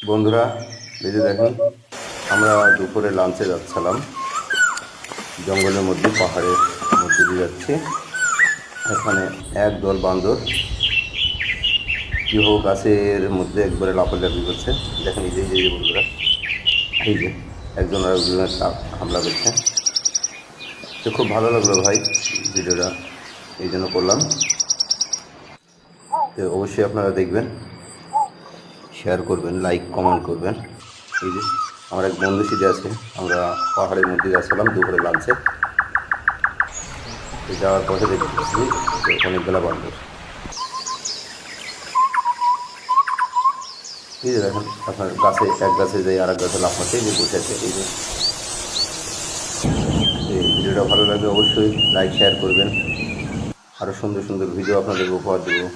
বন্ধুরা, এই যে দেখুন, আমরা দুপুরে লাঞ্চে যাচ্ছিলাম, জঙ্গলের মধ্যে পাহাড়ের মধ্যে দিয়ে যাচ্ছি। এখানে একদল বান্দর কি হোক গাছের মধ্যে একবারে লাফালাফি করছে। দেখেন এই যে বন্ধুরা, এই যে একজন আর একজনের হামলা করছে। তো খুব ভালো লাগলো ভাই ভিডিওটা, এই জন্য করলাম। তো অবশ্যই আপনারা দেখবেন, শেয়ার করবেন, লাইক কমেন্ট করবেন। এই যে আমার এক বন্ধু সিটে আছে, আমরা পাহাড়ের মধ্যে যাচ্ছিলাম দুপুরে লাঞ্চে। তো যাওয়ার পথে দেখতেছি যে অনেকগুলা বান্দর। এই যে দেখেন, আপনার গাছে এক গাছে যাই আর এক গাছে লাফাচ্ছে, এই যে বসে আছে। এই ভিডিওটা ভালো লাগলে অবশ্যই লাইক শেয়ার করবেন। আরও সুন্দর সুন্দর ভিডিও আপনাদের উপহার দেবো।